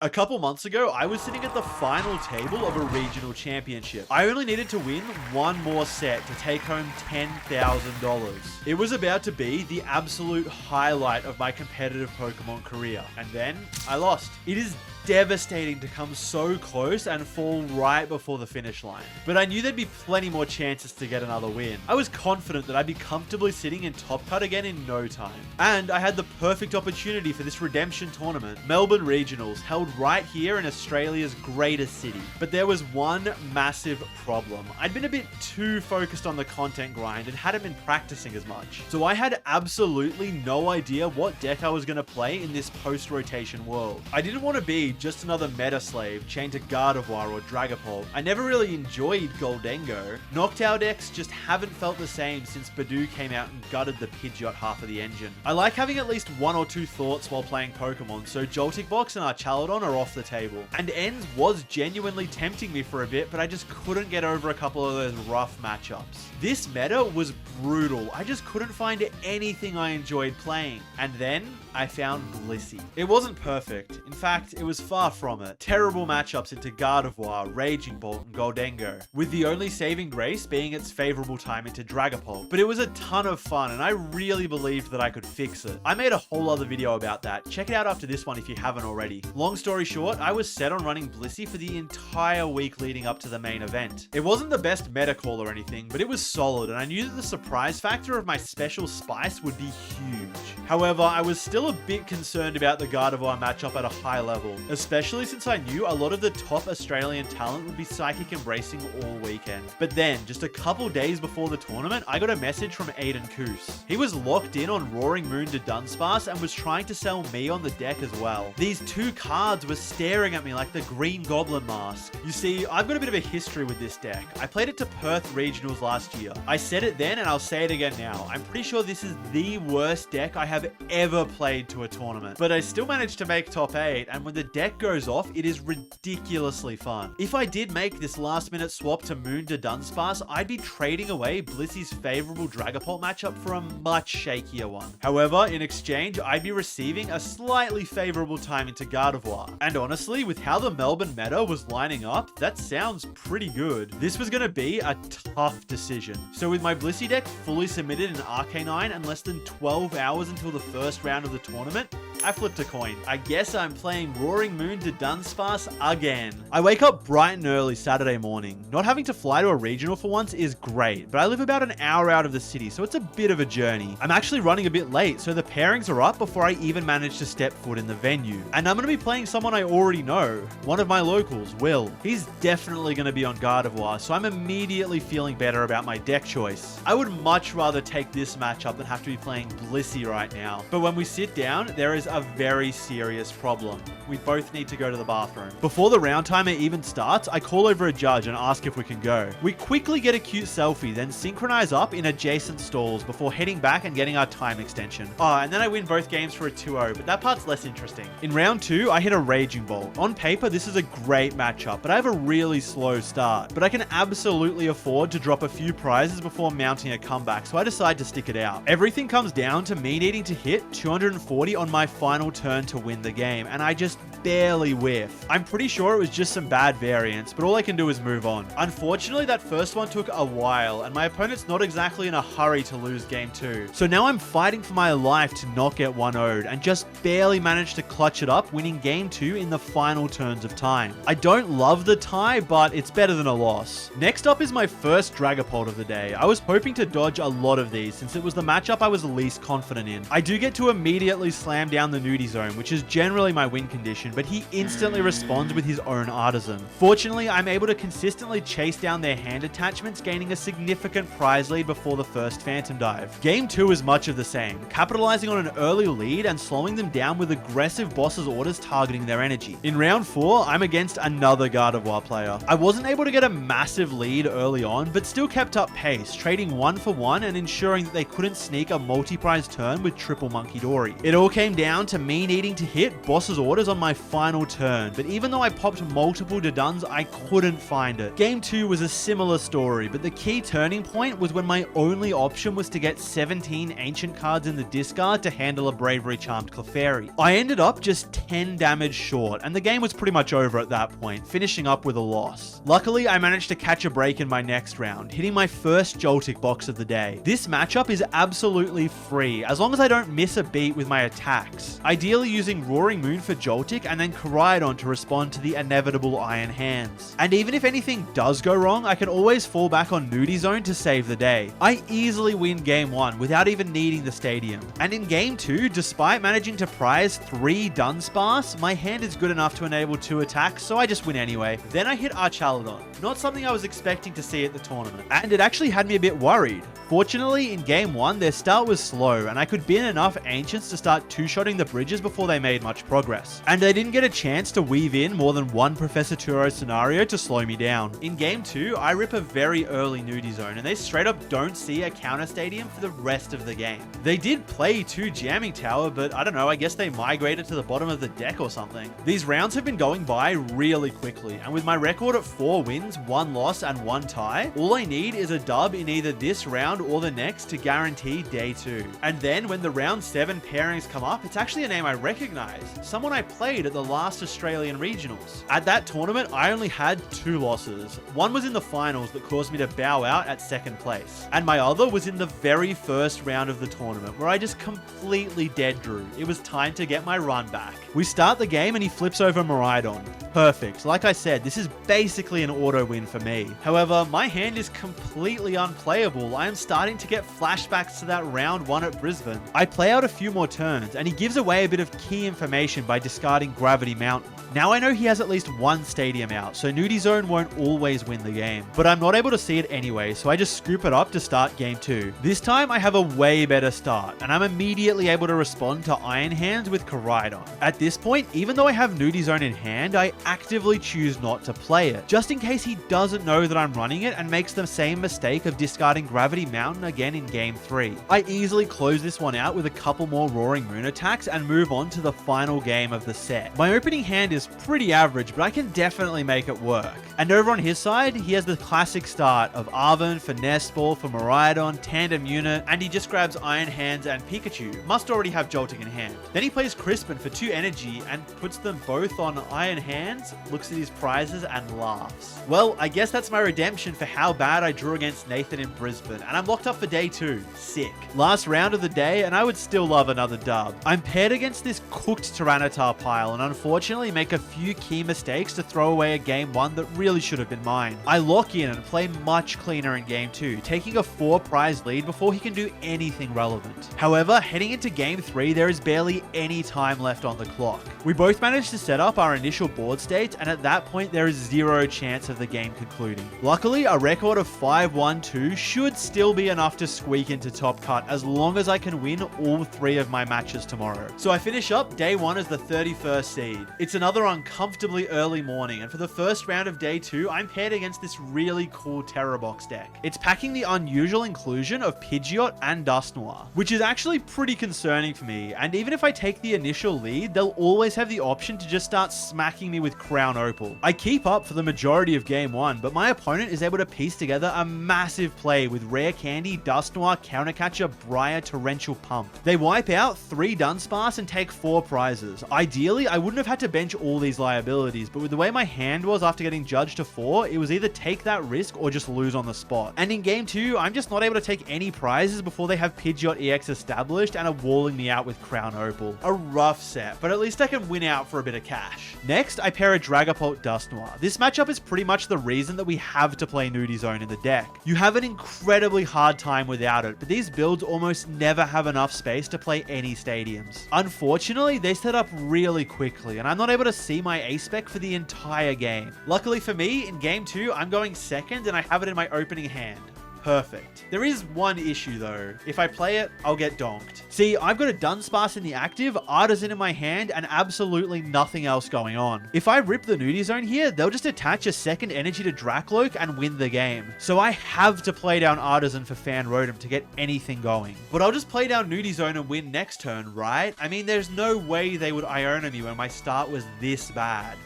A couple months ago, I was sitting at the final table of a regional championship. I only needed to win one more set to take home $10,000. It was about to be the absolute highlight of my competitive Pokemon career. And then, I lost. It is devastating to come so close and fall right before the finish line. But I knew there'd be plenty more chances to get another win. I was confident that I'd be comfortably sitting in top cut again in no time. And I had the perfect opportunity for this redemption tournament. Melbourne Regionals, held right here in Australia's greatest city. But there was one massive problem. I'd been a bit too focused on the content grind and hadn't been practicing as much. So I had absolutely no idea what deck I was going to play in this post-rotation world. I didn't want to be just another meta slave chained to Gardevoir or Dragapult. I never really enjoyed Goldengo. Noctowl decks just haven't felt the same since Badoo came out and gutted the Pidgeot half of the engine. I like having at least one or two thoughts while playing Pokemon, so Joltik Box and Archaludon are off the table. And Ends was genuinely tempting me for a bit, but I just couldn't get over a couple of those rough matchups. This meta was brutal. I just couldn't find anything I enjoyed playing. And then I found Blissey. It wasn't perfect. In fact, it was far from it. Terrible matchups into Gardevoir, Raging Bolt, and Goldengo, with the only saving grace being its favorable time into Dragapult. But it was a ton of fun, and I really believed that I could fix it. I made a whole other video about that. Check it out after this one if you haven't already. Long story short, I was set on running Blissey for the entire week leading up to the main event. It wasn't the best meta call or anything, but it was solid, and I knew that the surprise factor of my special spice would be huge. However, I was still a bit concerned about the Gardevoir matchup at a high level, especially since I knew a lot of the top Australian talent would be Psychic Embracing all weekend. But then, just a couple days before the tournament, I got a message from Aiden Koos. He was locked in on Roaring Moon to Dunsparce and was trying to sell me on the deck as well. These two cards were staring at me like the Green Goblin mask. You see, I've got a bit of a history with this deck. I played it to Perth Regionals last year. I said it then and I'll say it again now. I'm pretty sure this is the worst deck I have ever played to a tournament. But I still managed to make top 8, and when the deck goes off, it is ridiculously fun. If I did make this last minute swap to Moon to Dunsparce, I'd be trading away Blissey's favorable Dragapult matchup for a much shakier one. However, in exchange, I'd be receiving a slightly favorable time into Gardevoir. And honestly, with how the Melbourne meta was lining up, that sounds pretty good. This was going to be a tough decision. So with my Blissey deck fully submitted in Arcanine and less than 12 hours until the first round of the tournament, I flipped a coin. I guess I'm playing Roaring Moon to Dunsparce again. I wake up bright and early Saturday morning. Not having to fly to a regional for once is great, but I live about an hour out of the city, so it's a bit of a journey. I'm actually running a bit late, so the pairings are up before I even manage to step foot in the venue. And I'm going to be playing someone I already know, one of my locals, Will. He's definitely going to be on Gardevoir, so I'm immediately feeling better about my deck choice. I would much rather take this matchup than have to be playing Blissey right now. But when we sit down, there is a very serious problem. We both need to go to the bathroom. Before the round timer even starts, I call over a judge and ask if we can go. We quickly get a cute selfie, then synchronize up in adjacent stalls before heading back and getting our time extension. And then I win both games for a 2-0, but that part's less interesting. In round 2, I hit a Raging Bolt. On paper, this is a great matchup, but I have a really slow start. But I can absolutely afford to drop a few prizes before mounting a comeback, so I decide to stick it out. Everything comes down to me needing to hit 240 on my final turn to win the game, and I just barely whiff. I'm pretty sure it was just some bad variance, but all I can do is move on. Unfortunately, that first one took a while, and my opponent's not exactly in a hurry to lose game 2. So now I'm fighting for my life to not get 1-0'd, and just barely managed to clutch it up, winning game 2 in the final turns of time. I don't love the tie, but it's better than a loss. Next up is my first Dragapult of the day. I was hoping to dodge a lot of these, since it was the matchup I was least confident in. I do get to immediately slam down the Nudie Zone, which is generally my win condition, but he instantly responds with his own Artisan. Fortunately, I'm able to consistently chase down their hand attachments, gaining a significant prize lead before the first Phantom Dive. Game 2 is much of the same, capitalizing on an early lead and slowing them down with aggressive boss's orders targeting their energy. In round 4, I'm against another Gardevoir player. I wasn't able to get a massive lead early on, but still kept up pace, trading 1 for 1 and ensuring that they couldn't sneak a multi-prize turn with triple Monkey Dory. It all came down down to me needing to hit boss's orders on my final turn, but even though I popped multiple Doduns, I couldn't find it. Game 2 was a similar story, but the key turning point was when my only option was to get 17 ancient cards in the discard to handle a Bravery Charmed Clefairy. I ended up just 10 damage short, and the game was pretty much over at that point, finishing up with a loss. Luckily, I managed to catch a break in my next round, hitting my first Joltik box of the day. This matchup is absolutely free, as long as I don't miss a beat with my attacks. Ideally using Roaring Moon for Joltik and then Koraidon to respond to the inevitable Iron Hands. And even if anything does go wrong, I can always fall back on Nudie Zone to save the day. I easily win game 1 without even needing the stadium. And in game 2, despite managing to prize 3 Dunsparce, my hand is good enough to enable 2 attacks, so I just win anyway. Then I hit Archaladon, not something I was expecting to see at the tournament, and it actually had me a bit worried. Fortunately, in game 1, their start was slow, and I could bin enough Ancients to start two-shotting the bridges before they made much progress. And they didn't get a chance to weave in more than one Professor Turo scenario to slow me down. In game 2, I rip a very early Nudie Zone, and they straight up don't see a counter stadium for the rest of the game. They did play 2 Jamming Tower, but I don't know, I guess they migrated to the bottom of the deck or something. These rounds have been going by really quickly, and with my record at 4 wins, 1 loss, and 1 tie, all I need is a dub in either this round or the next to guarantee day 2. And then when the round 7 pairings come up, it's actually a name I recognize, someone I played at the last Australian regionals. At that tournament, I only had 2 losses. One was in the finals that caused me to bow out at 2nd place, and my other was in the very first round of the tournament where I just completely dead drew. It was time to get my run back. We start the game and he flips over Miraidon. Perfect. Like I said, this is basically an auto win for me. However, my hand is completely unplayable. I am starting to get flashbacks to that round 1 at Brisbane. I play out a few more turns and he gives away a bit of key information by discarding Gravity Mountain. Now I know he has at least 1 stadium out, so Nudie Zone won't always win the game, but I'm not able to see it anyway, so I just scoop it up to start game 2. This time I have a way better start, and I'm immediately able to respond to Iron Hands with Koraidon. At this point, even though I have Nudie Zone in hand, I actively choose not to play it, just in case he doesn't know that I'm running it and makes the same mistake of discarding Gravity Mountain again in game 3. I easily close this one out with a couple more Roaring Moon attacks and move on to the final game of the set. My opening hand is pretty average, but I can definitely make it work. And over on his side, he has the classic start of Arven for Nest Ball for Miraidon, Tandem Unit, and he just grabs Iron Hands and Pikachu. Must already have Joltik in hand. Then he plays Crispin for 2 energy and puts them both on Iron Hands, looks at his prizes and laughs. Well, I guess that's my redemption for how bad I drew against Nathan in Brisbane, and I'm locked up for day 2. Sick. Last round of the day, and I would still love another dub. I'm paired against this cooked Tyranitar pile, and unfortunately make a few key mistakes to throw away a game 1 that really should have been mine. I lock in and play much cleaner in game 2, taking a 4 prize lead before he can do anything relevant. However, heading into game 3, there is barely any time left on the clock. We both managed to set up our initial board states, and at that point there is 0 chance of the game concluding. Luckily, a record of 5-1-2 should still be enough to squeak into top cut as long as I can win all 3 of my matches tomorrow. So I finish up day 1 as the 31st seed. It's another uncomfortably early morning, and for the first round of day 2, I'm paired against this really cool Terror Box deck. It's packing the unusual inclusion of Pidgeot and Dusknoir, which is actually pretty concerning for me, and even if I take the initial lead, they'll always have the option to just start smacking me with Crown Opal. I keep up for the majority of game 1, but my opponent is able to piece together a massive play with Rare Candy, Dusknoir, Countercatcher, Briar, Torrential Pump. They wipe out 3 Dunsparce and take 4 prizes. Ideally, I wouldn't have had to bench all these liabilities, but with the way my hand was after getting judged to 4, it was either take that risk or just lose on the spot. And in game 2, I'm just not able to take any prizes before they have Pidgeot EX established and are walling me out with Crown Opal. A rough set, but at least I can win out for a bit of cash. Next, I pair a Dragapult Dusknoir. This matchup is pretty much the reason that we have to play Nudie Zone in the deck. You have an incredibly hard time without it, but these builds almost never have enough space to play any stadiums. Unfortunately, they set up really quickly, and I'm not able to see my A-Spec for the entire game. Luckily for me, in game 2, I'm going second, and I have it in my opening hand. Perfect. There is one issue though. If I play it, I'll get donked. See, I've got a Dunsparce in the active, Artisan in my hand, and absolutely nothing else going on. If I rip the Nudie Zone here, they'll just attach a second energy to Dracloak and win the game. So I have to play down Artisan for Fan Rotom to get anything going. But I'll just play down Nudie Zone and win next turn, right? I mean, there's no way they would Iono me when my start was this bad.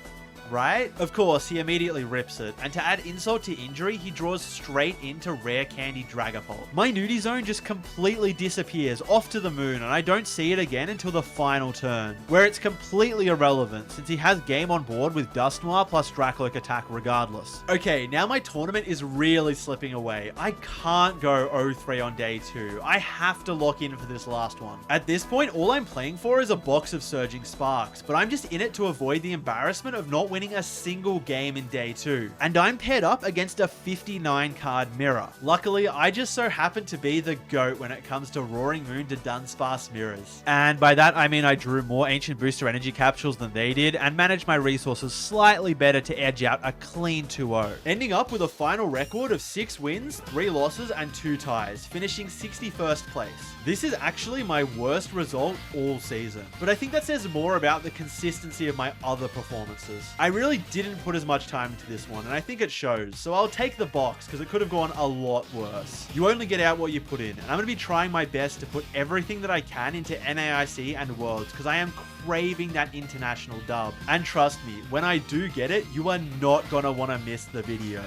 Right? Of course, he immediately rips it, and to add insult to injury, he draws straight into Rare Candy Dragapult. My Nudie Zone just completely disappears off to the moon, and I don't see it again until the final turn, where it's completely irrelevant since he has game on board with Dusknoir plus Dracloak attack regardless. Okay, now my tournament is really slipping away. I can't go 0-3 on day 2. I have to lock in for this last one. At this point, all I'm playing for is a box of Surging Sparks, but I'm just in it to avoid the embarrassment of not winning a single game in day 2. And I'm paired up against a 59 card mirror. Luckily, I just so happen to be the GOAT when it comes to Roaring Moon to Dunsparce mirrors. And by that, I mean I drew more Ancient Booster Energy Capsules than they did and managed my resources slightly better to edge out a clean 2-0. Ending up with a final record of 6 wins, 3 losses, and 2 ties, finishing 61st place. This is actually my worst result all season, but I think that says more about the consistency of my other performances. I really didn't put as much time into this one, and I think it shows, so I'll take the box because it could have gone a lot worse. You only get out what you put in, and I'm going to be trying my best to put everything that I can into NAIC and Worlds because I am craving that international dub. And trust me, when I do get it, you are not going to want to miss the video.